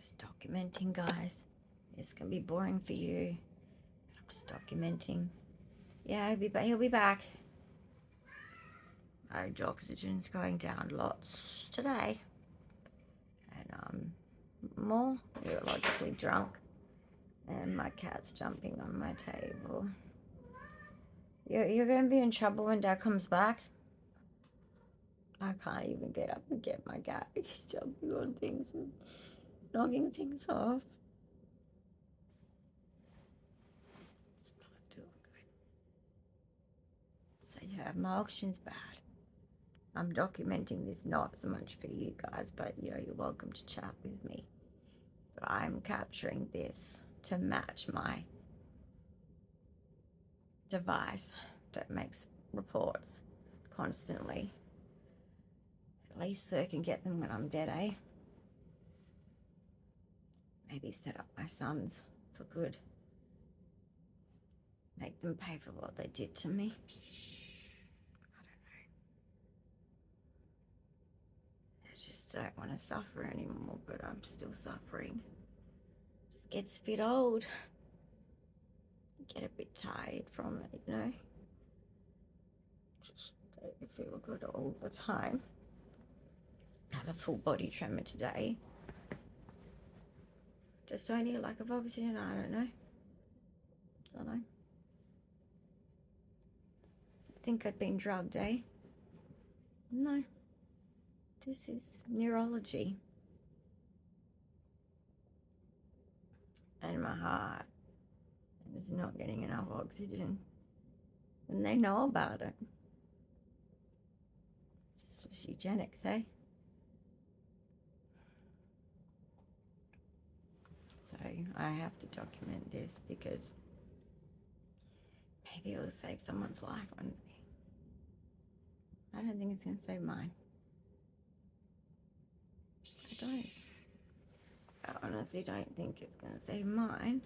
Just documenting, guys. It's gonna be boring for you. I'm just documenting. Yeah, he'll be back. Our oxygen's going down lots today. And I'm more neurologically drunk. And my cat's jumping on my table. You're going to be in trouble when Dad comes back. I can't even get up and get my cat. He's jumping on things and knocking things off. So yeah, my oxygen's bad. I'm documenting this not so much for you guys, but you're welcome to chat with me. But I'm capturing this to match my device that makes reports constantly. At least so I can get them when I'm dead, eh? Maybe set up my sons for good. Make them pay for what they did to me. I don't know. I just don't want to suffer anymore, but I'm still suffering. Just gets a bit old. Get a bit tired from it, you know? Just don't feel good all the time. Had a full body tremor today. Just only a lack of oxygen, I don't know. I think I'd been drugged, eh? No. This is neurology. And my heart is not getting enough oxygen. And they know about it. It's just eugenics, eh? So I have to document this because maybe it will save someone's life one day. I don't think it's going to save mine. I honestly don't think it's going to save mine.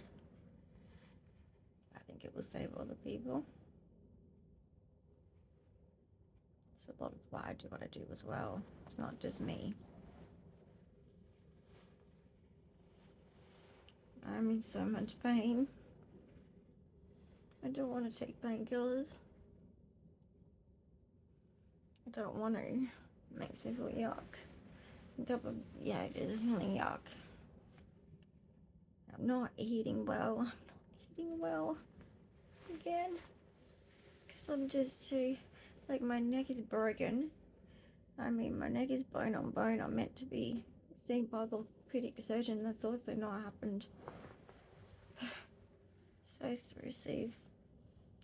I think it will save other people. It's a lot of why I do what I do as well. It's not just me. I'm in so much pain. I don't want to take painkillers. I don't want to. It makes me feel yuck. On top of, yeah, it is feeling yuck. I'm not eating well. I'm not eating well again. Because I'm just too, like, my neck is broken. I mean, my neck is bone on bone. I'm meant to be seen by the orthopedic surgeon. That's also not happened. Supposed to receive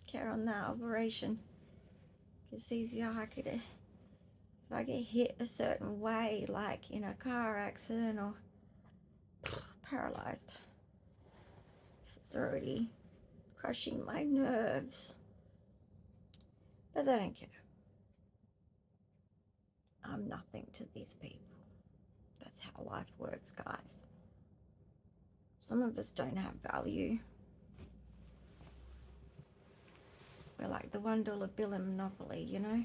care on that operation. It's easier if I get hit a certain way, like in a car accident or paralyzed. It's already crushing my nerves. But I don't care. I'm nothing to these people. That's how life works, guys. Some of us don't have value. We're like the $1 bill in Monopoly, you know?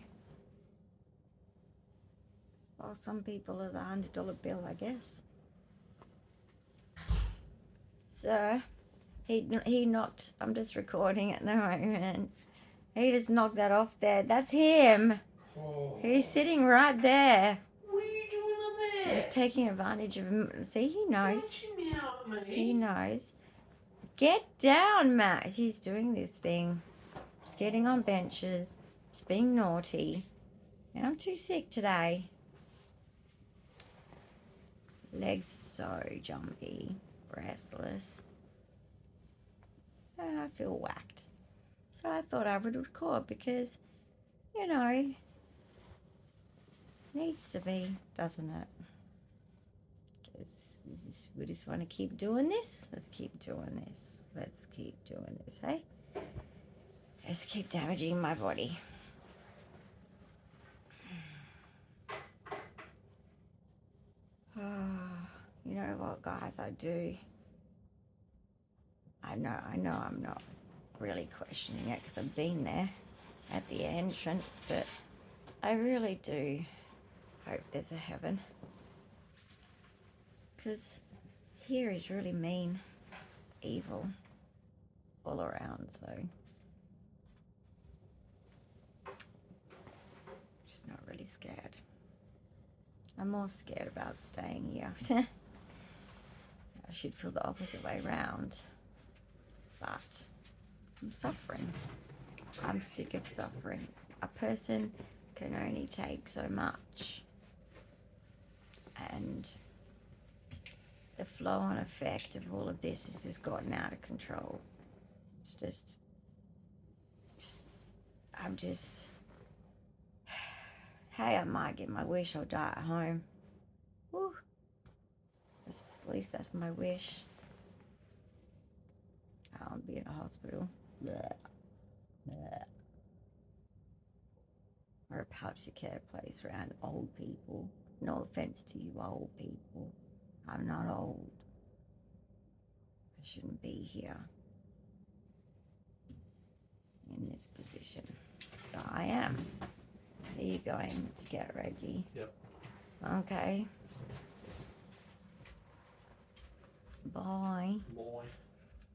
Well, some people are the $100 bill, I guess. So, he knocked, I'm just recording at the moment. He just knocked that off there. That's him. Oh. He's sitting right there. What are you doing up there? He's taking advantage of him. See, he knows. Don't you meow at me? He knows. Get down, Matt. He's doing this thing. He's getting on benches. He's being naughty. And I'm too sick today. Legs so jumpy. Restless. I feel whacked. So I thought I would record because, you know, needs to be, doesn't it? Because we just want to keep doing this. Let's keep doing this. Let's keep doing this, hey? Let's keep damaging my body. You know what, guys, I do. I know I'm not really questioning it because I've been there at the entrance, but I really do hope there's a heaven. Because here is really mean, evil, all around, so just not really scared. I'm more scared about staying here. I should feel the opposite way around, but I'm suffering. I'm sick of suffering. A person can only take so much, and the flow-on effect of all of this has just gotten out of control. It's just I'm just, hey, I might get my wish, I'll die at home. Woo. At least that's my wish. I'll be in a hospital. Blech. Blech. Or a palliative care place around old people. No offense to you old people. I'm not old. I shouldn't be here in this position. But I am. Are you going to get ready? Yep. Okay. Bye. Boy.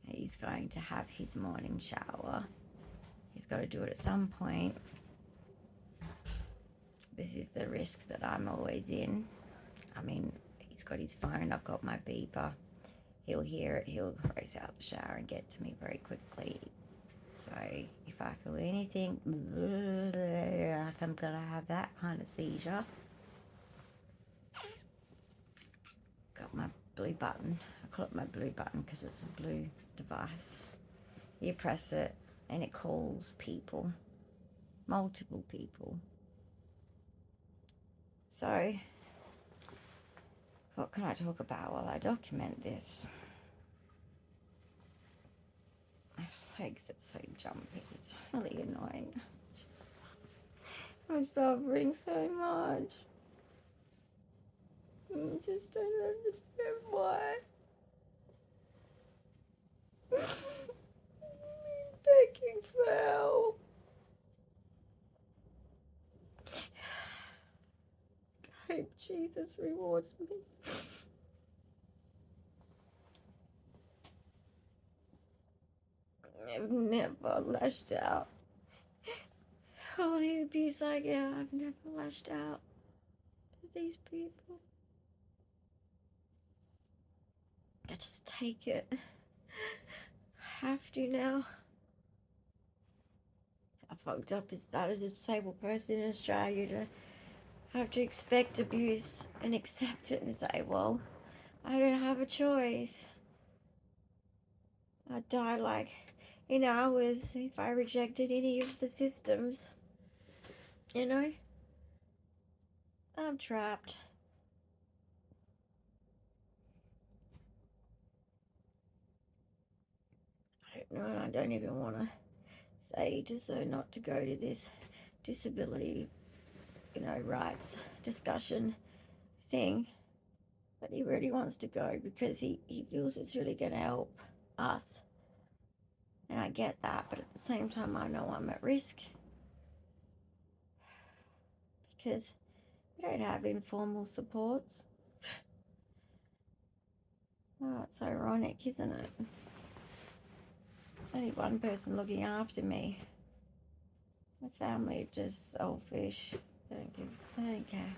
He's going to have his morning shower. He's got to do it at some point. This is the risk that I'm always in. I mean, he's got his phone, I've got my beeper. He'll hear it, he'll race out the shower and get to me very quickly. So if I feel anything, like I'm gonna have that kind of seizure, got my blue button. I call it my blue button because it's a blue device. You press it and it calls people, multiple people. So, what can I talk about while I document this? My legs are so jumpy, it's really annoying. I'm suffering so much. I just don't understand why. I'm begging for help. I hope Jesus rewards me. I've never lashed out. All the abuse I get, I've never lashed out to these people. I just take it. I have to now. I fucked up as that as a disabled person in Australia to have to expect abuse and accept it and say, well, I don't have a choice. I'd die like in hours if I rejected any of the systems. You know? I'm trapped. I don't know, and I don't even want to say to so not to go to this disability, rights discussion thing. But he really wants to go because he feels it's really going to help us. And I get that, but at the same time, I know I'm at risk. Because we don't have informal supports. Oh, it's ironic, isn't it? There's only one person looking after me. My family are just selfish. They don't care.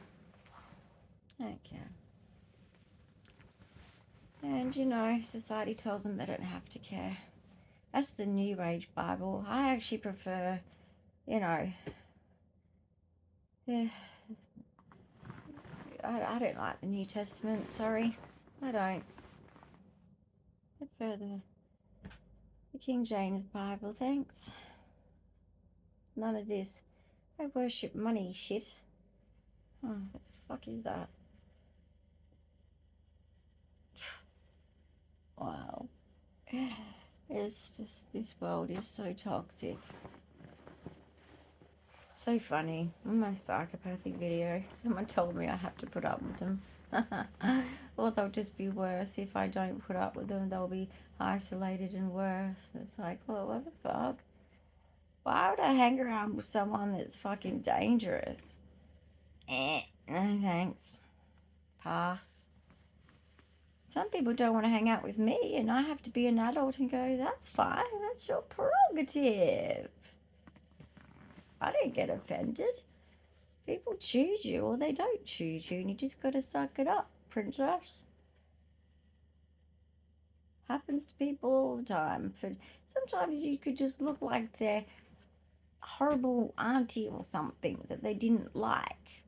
And society tells them they don't have to care. That's the New Age Bible. I actually prefer, I don't like the New Testament, sorry. I don't. I prefer the King James Bible, thanks. None of this. I worship money shit. Oh, what the fuck is that? Wow. It's just, this world is so toxic. So funny. On my psychopathic video, someone told me I have to put up with them. Or they'll just be worse. If I don't put up with them, they'll be isolated and worse. It's like, well, what the fuck? Why would I hang around with someone that's fucking dangerous? No thanks. Pass. Some people don't want to hang out with me, and I have to be an adult and go, that's fine, that's your prerogative. I don't get offended. People choose you or they don't choose you, and you just got to suck it up, princess. Happens to people all the time. Sometimes you could just look like their horrible auntie or something that they didn't like.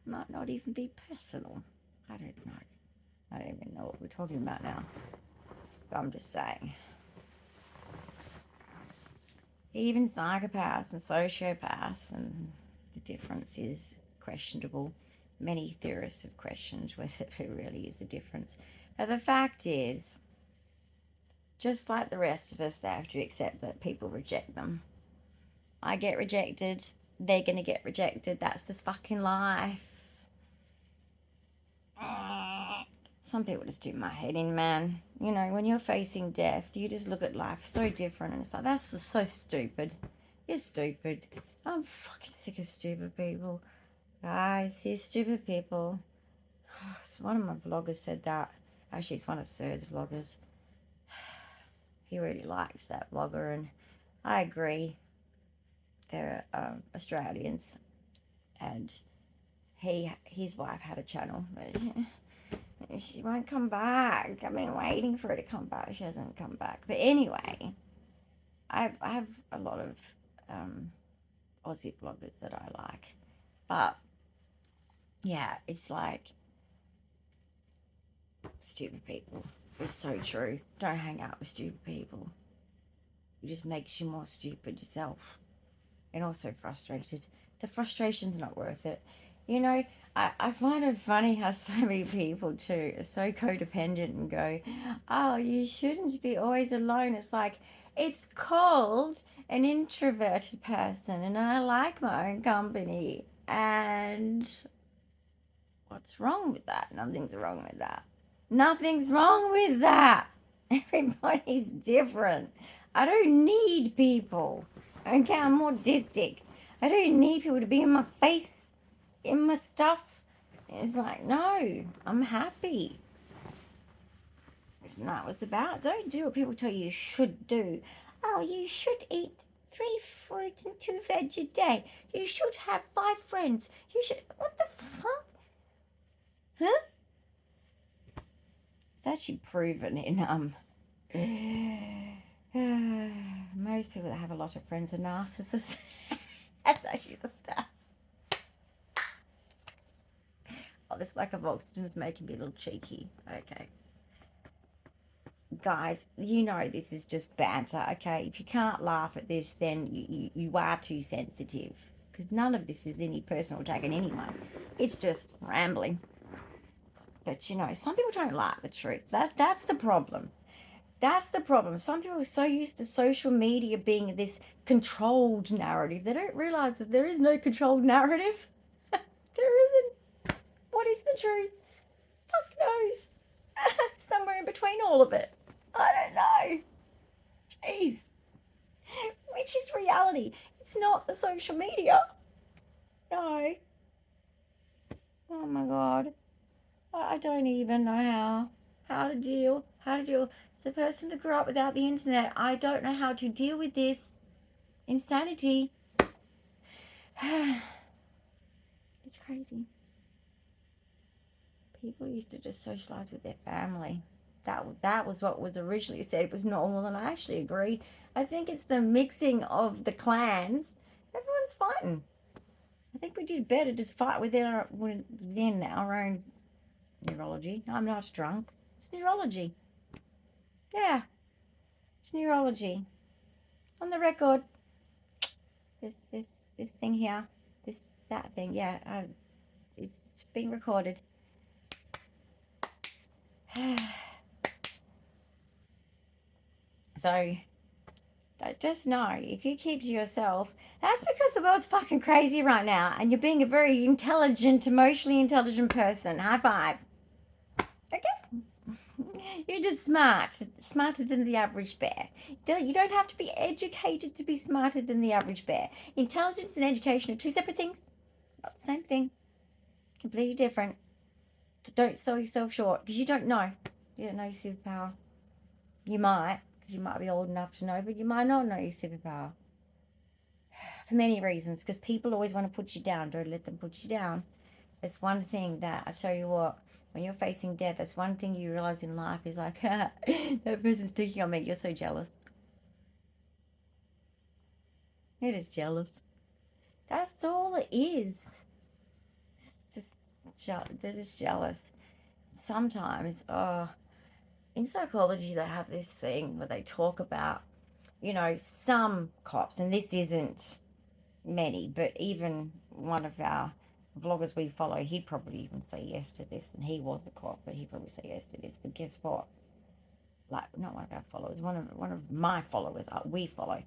Might not even be personal. I don't know. I don't even know what we're talking about now. But I'm just saying. Even psychopaths and sociopaths, and the difference is questionable. Many theorists have questioned whether there really is a difference. But the fact is, just like the rest of us, they have to accept that people reject them. I get rejected. They're going to get rejected. That's just fucking life. Some people just do my head in, man. You know, when you're facing death, you just look at life so different. And it's like, that's just so stupid. You're stupid. I'm fucking sick of stupid people. Guys, these stupid people. One of my vloggers said that. Actually, it's one of Sir's vloggers. He really likes that vlogger, and I agree. They're Australians, and his wife had a channel, but she won't come back. I've been waiting for her to come back. She hasn't come back. But anyway, I have a lot of Aussie vloggers that I like, but yeah, it's like stupid people. It's so true. Don't hang out with stupid people. It just makes you more stupid yourself. And also frustrated. The frustration's not worth it. You know, I find it funny how so many people too are so codependent and go, oh, you shouldn't be always alone. It's like, it's called an introverted person, and I like my own company. And what's wrong with that? Nothing's wrong with that. Nothing's wrong with that. Everybody's different. I don't need people. Okay, I'm autistic. I don't need people to be in my face, in my stuff. It's like, no, I'm happy. Isn't that what it's about? Don't do what people tell you should do. Oh, you should eat 3 fruits and 2 veg a day. You should have 5 friends. You should... What the fuck? Huh? It's actually proven in most people that have a lot of friends are narcissists. That's actually the stats. Oh, this lack of oxygen is making me a little cheeky. Okay. Guys, you know this is just banter, okay? If you can't laugh at this, then you are too sensitive. Because none of this is any personal attack on anyone. It's just rambling. But, you know, some people don't like the truth. That's the problem. That's the problem. Some people are so used to social media being this controlled narrative, they don't realize that there is no controlled narrative. There isn't. What is the truth? Fuck knows. Somewhere in between all of it. I don't know. Jeez. Which is reality? It's not the social media. No. Oh my God. I don't even know how to deal. As a person that grew up without the internet, I don't know how to deal with this insanity. It's crazy. People used to just socialize with their family. That was what was originally said was normal, and I actually agree. I think it's the mixing of the clans. Everyone's fighting. I think we did better just fight within our own neurology. I'm not drunk. It's neurology. Yeah. It's neurology. On the record. This thing here. That thing. Yeah. It's being recorded. So, just know, if you keep to yourself, that's because the world's fucking crazy right now, and you're being a very intelligent, emotionally intelligent person. High five. Okay? You're just smart. Smarter than the average bear. You don't have to be educated to be smarter than the average bear. Intelligence and education are 2 separate things. Not the same thing. Completely different. Don't sell yourself short, because you don't know. You don't know your superpower. You might, because you might be old enough to know, but you might not know your superpower. For many reasons, because people always want to put you down. Don't let them put you down. It's one thing that, I tell you what, when you're facing death, that's one thing you realize in life is like, that person's picking on me. You're so jealous. You're just jealous. That's all it is. It's just, they're just jealous. Sometimes, in psychology, they have this thing where they talk about, some cops, and this isn't many, but even one of our vloggers we follow, he'd probably even say yes to this, and he was a cop, but he'd probably say yes to this. But guess what? Like, not one of our followers, one of my followers, we follow.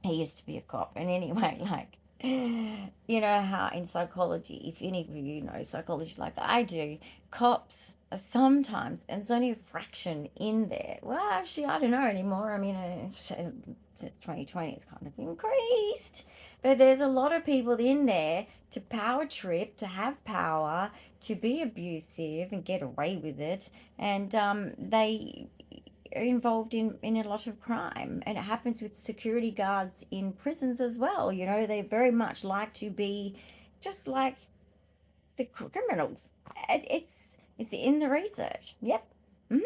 He used to be a cop, and anyway, like, you know how in psychology, if any of you know psychology like I do, cops are sometimes, and it's only a fraction in there. Well, actually, I don't know anymore. I mean, since 2020, it's kind of increased. But there's a lot of people in there to power trip, to have power, to be abusive and get away with it. And they are involved in a lot of crime, and it happens with security guards in prisons as well. They very much like to be just like the criminals. It's in the research. Yep. It's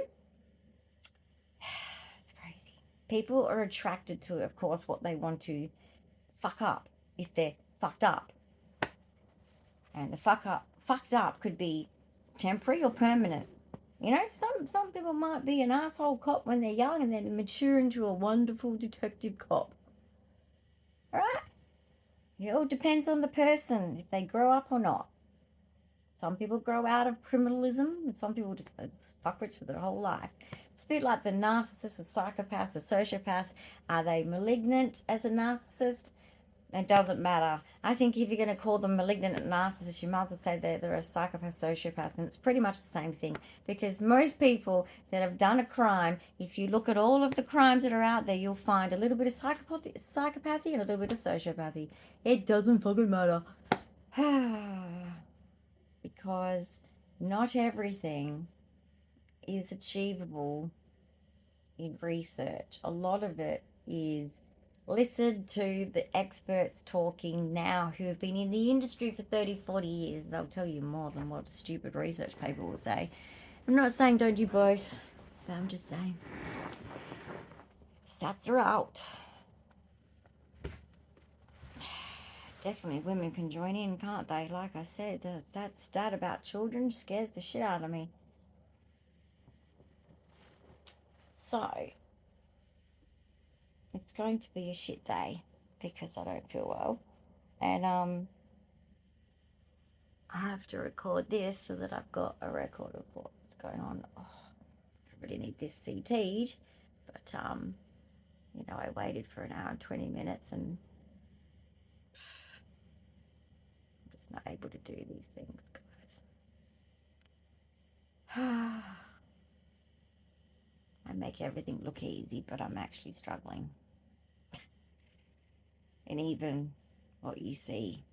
crazy. People are attracted to, of course, what they want to fuck up if they're fucked up, and the fucked up could be temporary or permanent. Some people might be an asshole cop when they're young and then mature into a wonderful detective cop. All right? It all depends on the person, if they grow up or not. Some people grow out of criminalism, and some people just fuckwits for their whole life. It's a bit like the narcissist, the psychopath, the sociopath. Are they malignant as a narcissist? It doesn't matter. I think if you're going to call them malignant and narcissist, you might as well say they're a psychopath, sociopath, and it's pretty much the same thing. Because most people that have done a crime, if you look at all of the crimes that are out there, you'll find a little bit of psychopathy and a little bit of sociopathy. It doesn't fucking matter. Because not everything is achievable in research. A lot of it is listen to the experts talking now who have been in the industry for 30, 40 years. They'll tell you more than what a stupid research paper will say. I'm not saying don't do both, but I'm just saying stats are out. Definitely women can join in, can't they? Like I said, that stat about children scares the shit out of me. So it's going to be a shit day because I don't feel well, and I have to record this so that I've got a record of what's going on. I really need this CT'd, but I waited for an hour and 20 minutes, and I'm just not able to do these things, guys. I make everything look easy, but I'm actually struggling. And even what you see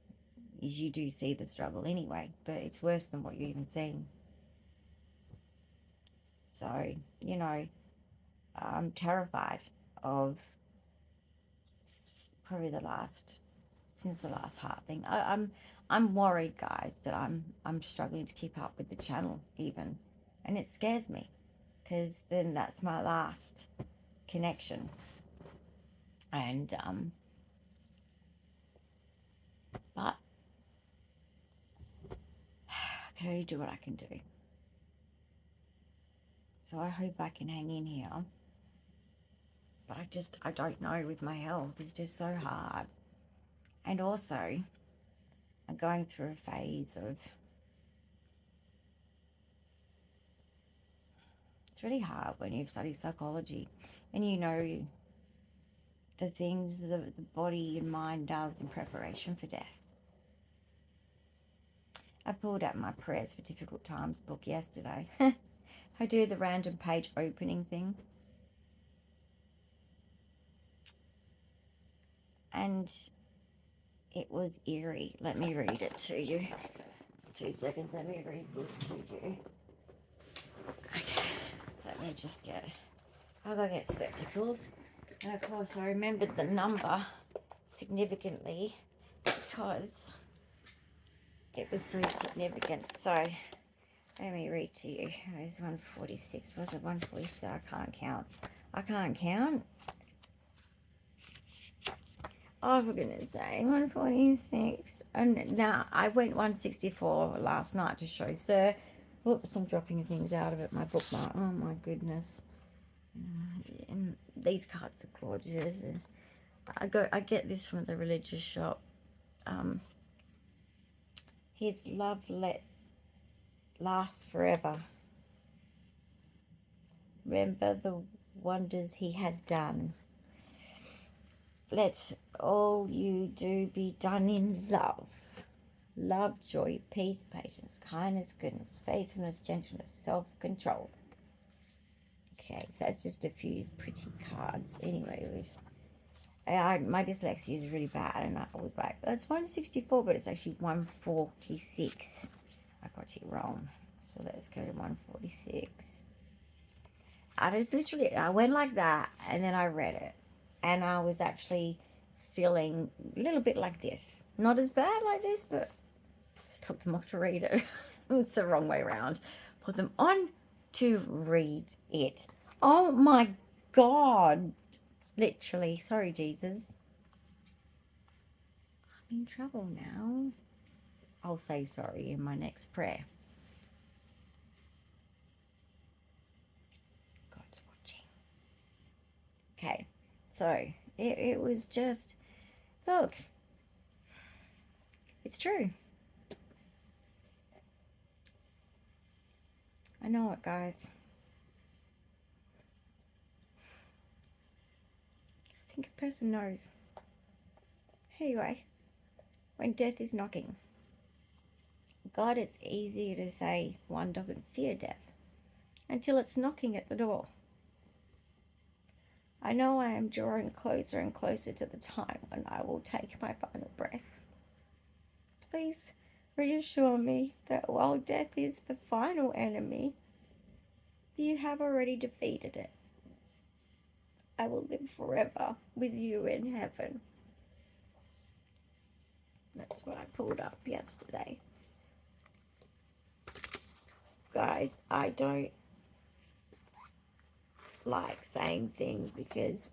is you do see the struggle anyway, but it's worse than what you're even seeing. So, I'm terrified of probably since the last heart thing. I'm worried, guys, that I'm struggling to keep up with the channel even, and it scares me because then that's my last connection, and but I can only do what I can do. So I hope I can hang in here. But I don't know with my health. It's just so hard. And also, I'm going through a phase of... It's really hard when you study psychology and you know the things the body and mind does in preparation for death. I pulled out my Prayers for Difficult Times book yesterday. I do the random page opening thing. And it was eerie. Let me read it to you. It's 2 seconds. Let me read this to you. let me just get, I've got to get spectacles. And of course I remembered the number significantly because it was so significant. So let me read to you. It was 146. Was it 146? I can't count. I can't count. Oh, for goodness sake, 146. And now I went 164 last night to show Sir. Whoops, I'm dropping things out of it. My bookmark. Oh my goodness. And these cards are gorgeous. I get this from the religious shop. His love lasts forever. Remember the wonders he has done. Let all you do be done in love. Love, joy, peace, patience, kindness, goodness, faithfulness, gentleness, self-control. Okay, so that's just a few pretty cards. Anyway, my dyslexia is really bad, and I was like, it's 164, but it's actually 146. I got it wrong. So let's go to 146. I went like that, and then I read it. And I was actually feeling a little bit like this. Not as bad like this, but just took them off to read it. It's the wrong way around. Put them on to read it. Oh my God. Literally. Sorry, Jesus. I'm in trouble now. I'll say sorry in my next prayer. God's watching. Okay. So, it was just, look, it's true. I know it, guys. I think a person knows. Anyway, when death is knocking, God, it's easy to say one doesn't fear death until it's knocking at the door. I know I am drawing closer and closer to the time when I will take my final breath. Please reassure me that while death is the final enemy, you have already defeated it. I will live forever with you in heaven. That's what I pulled up yesterday. Guys, I don't like saying things because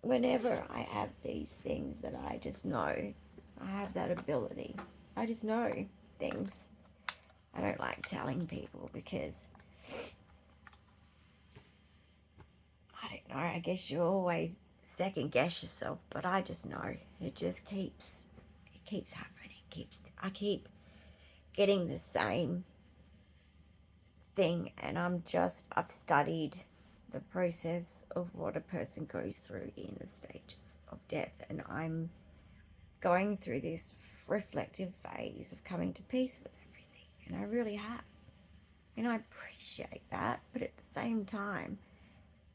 whenever I have these things that I just know, I have that ability. I just know things. I don't like telling people because I don't know, I guess you always second guess yourself, but I just know it just keeps happening. I keep getting the same thing, and I've studied the process of what a person goes through in the stages of death, and I'm going through this reflective phase of coming to peace with everything, and I really have, and I appreciate that. But at the same time,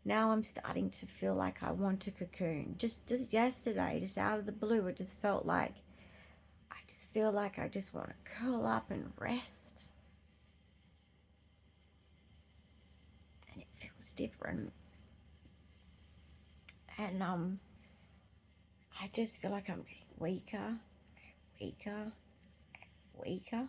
now I'm starting to feel like I want to cocoon. Just yesterday, just out of the blue, it just felt like I just feel like I just want to curl up and rest. And it feels different. And I just feel like I'm getting weaker and weaker and weaker.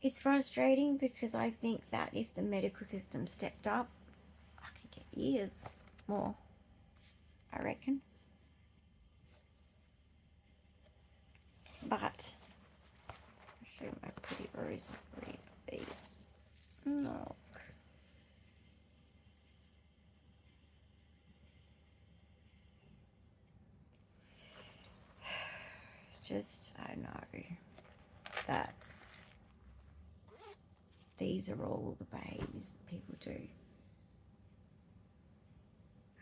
It's frustrating because I think that if the medical system stepped up, I could get years more, I reckon. But I'll show you my pretty rose baby. Look. Just, I know that these are all the behaviors that people do.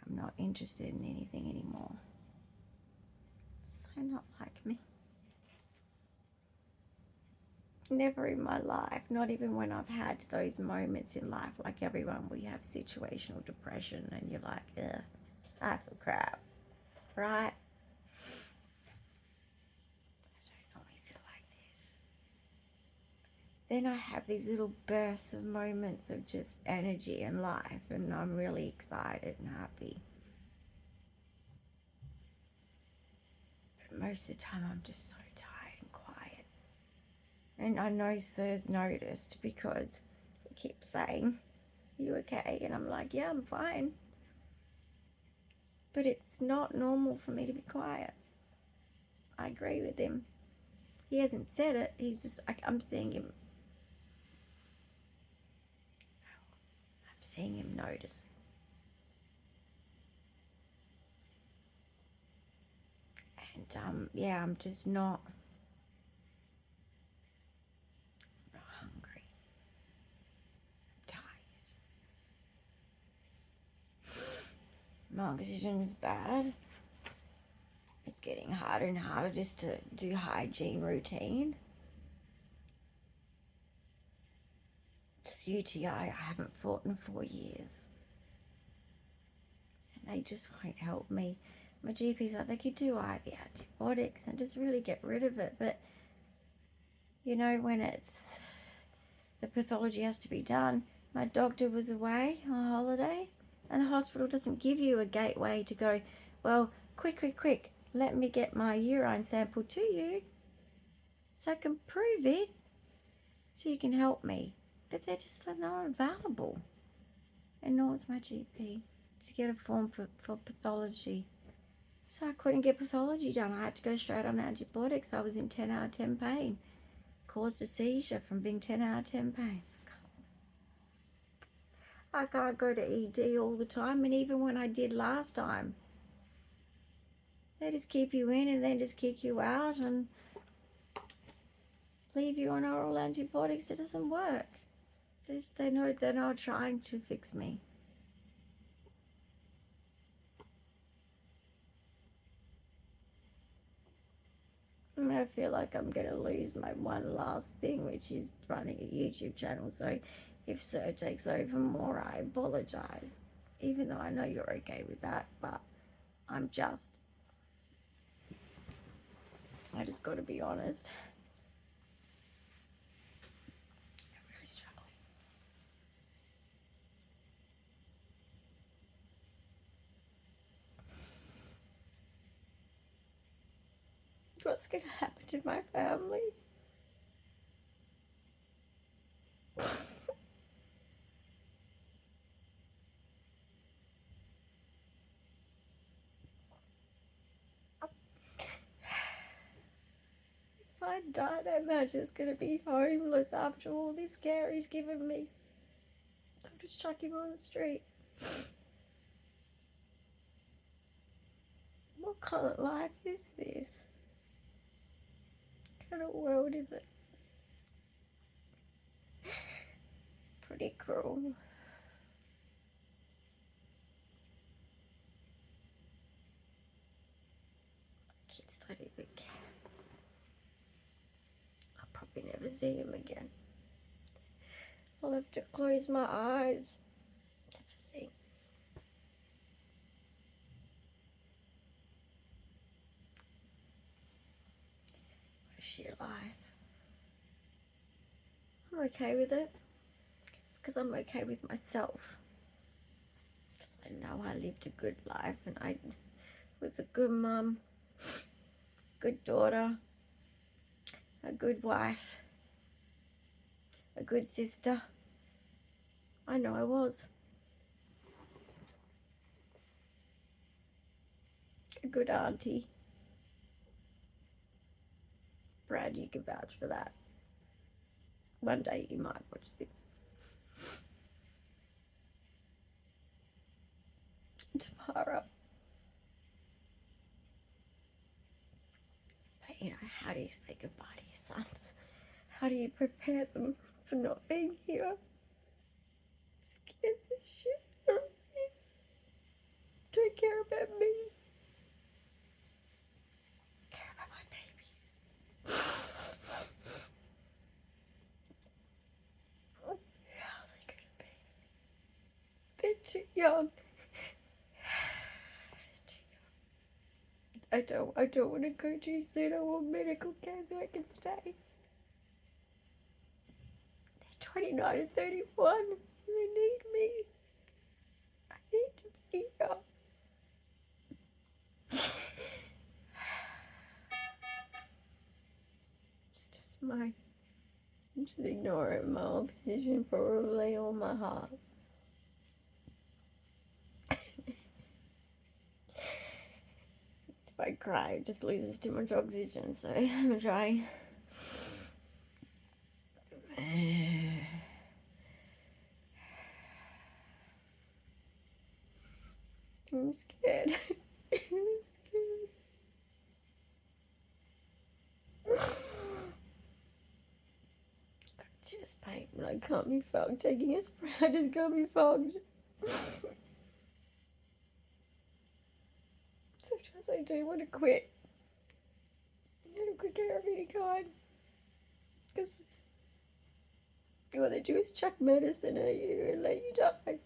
I'm not interested in anything anymore. So not like me. Never in my life, not even when I've had those moments in life, like everyone, where you have situational depression and you're like, ugh, I feel crap, right? I don't normally feel like this. then I have these little bursts of moments of just energy and life, and I'm really excited and happy. But most of the time I'm just so tired and quiet. And I know Sir's noticed because he keeps saying, "You okay?" And I'm like, "Yeah, I'm fine." But it's not normal for me to be quiet. I agree with him. He hasn't said it. He's just, I'm seeing him. I'm seeing him notice. And yeah, I'm just not hungry. I'm tired. My oxygen's bad. It's getting harder and harder just to do hygiene routine. This UTI I haven't fought in 4 years. And they just won't help me. My GP's like, they could do IV antibiotics and just really get rid of it. But, you know, when it's, the pathology has to be done. My doctor was away on holiday, and the hospital doesn't give you a gateway to go, well, quick, let me get my urine sample to you so I can prove it so you can help me. But they're just not available. And nor is my GP to get a form for pathology. So I couldn't get pathology done. I had to go straight on antibiotics. I was in 10 out of 10 pain. Caused a seizure from being 10 out of 10 pain. I can't go to ED all the time, and even when I did last time, they just keep you in and then just kick you out and leave you on oral antibiotics. It doesn't work. They know they're not trying to fix me. And I feel like I'm going to lose my one last thing, which is running a YouTube channel. So if Sir takes over more, I apologize. Even though I know you're okay with that, but I just got to be honest. I'm really struggling. What's going to happen to my family? If I die, I'm just going to be homeless after all this care he's given me. I'll just chuck him on the street. What kind of life is this? What kind of world is it? Pretty cruel. Kids don't even care. I'll probably never see him again. I'll have to close my eyes to see. What a shit life. I'm okay with it because I'm okay with myself. Because I know I lived a good life and I was a good mum, good daughter, a good wife, a good sister. I know I was. A good auntie. Brad, you can vouch for that. One day you might watch this. Tomorrow. But you know, how do you say goodbye to your sons? How do you prepare them for not being here? It scares the shit out of me. Don't care about me. Care about my babies. How are they gonna be? They're too young. I don't want to go too soon. I want medical care so I can stay. 29 and 31. They need me. I need to be here. It's just my... I'm just ignoring my oxygen probably or my heart. If I cry, it just loses too much oxygen, so I'm gonna try. I'm scared. I'm scared. Got chest pain, but I can't be fucked. Taking a spray, I just can't be fucked. Sometimes I do want to quit. I want to quit care of any kind. Because all they do is chuck medicine at you and let you die.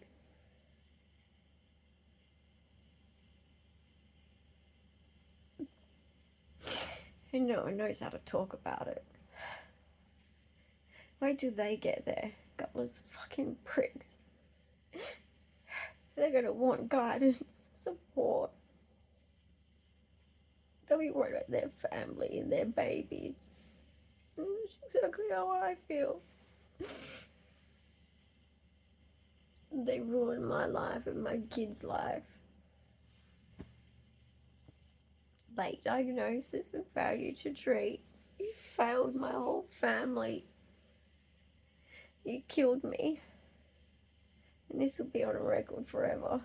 And no one knows how to talk about it. Wait till they get there. Gutless fucking pricks. They're gonna want guidance, support. They'll be worried about their family and their babies. That's exactly how I feel. They ruined my life and my kid's life. Late diagnosis and failure to treat. You failed my whole family. You killed me. And this will be on a record forever.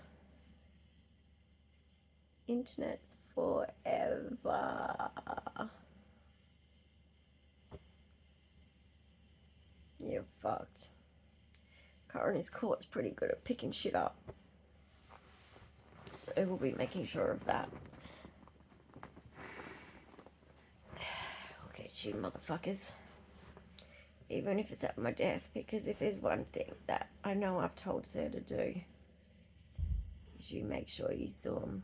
Internet's forever. You're fucked. Coroner's court's pretty good at picking shit up. So we'll be making sure of that. I'll get you motherfuckers. Even if it's at my death, because if there's one thing that I know I've told Sir to do, is you make sure you saw them.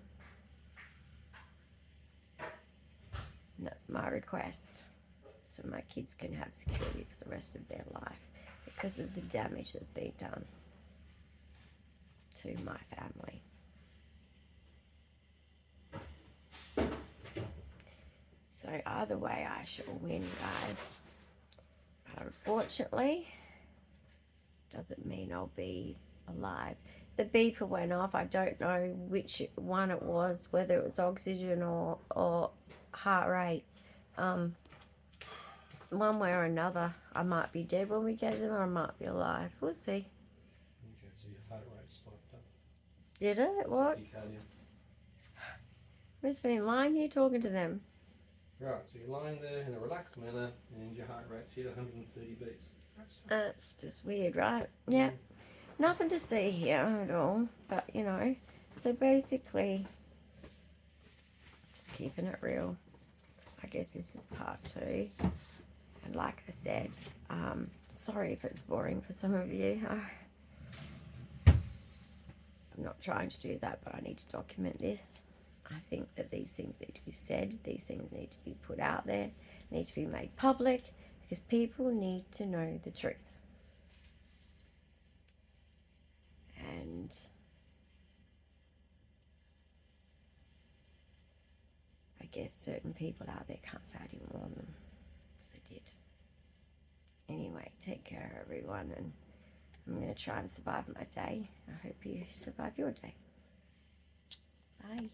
And that's my request, so my kids can have security for the rest of their life because of the damage that's been done to my family. So either way, I shall win, guys. But unfortunately, doesn't mean I'll be alive. The beeper went off. I don't know which one it was, whether it was oxygen or heart rate. One way or another, I might be dead when we get them, or I might be alive. We'll see. Okay, so your heart rate spiked up. Did it? What? I've just been lying here talking to them. Right, so you're lying there in a relaxed manner and your heart rate's hit 130 beats. It's just weird, right? Yeah. Nothing to see here at all, but you know. So basically, just keeping it real. I guess this is part 2. And like I said, sorry if it's boring for some of you. I'm not trying to do that, but I need to document this. I think that these things need to be said. These things need to be put out there. Need to be made public because people need to know the truth. And I guess certain people out there can't say I didn't warn them, because I did. Anyway, take care everyone, and I'm going to try and survive my day. I hope you survive your day. Bye.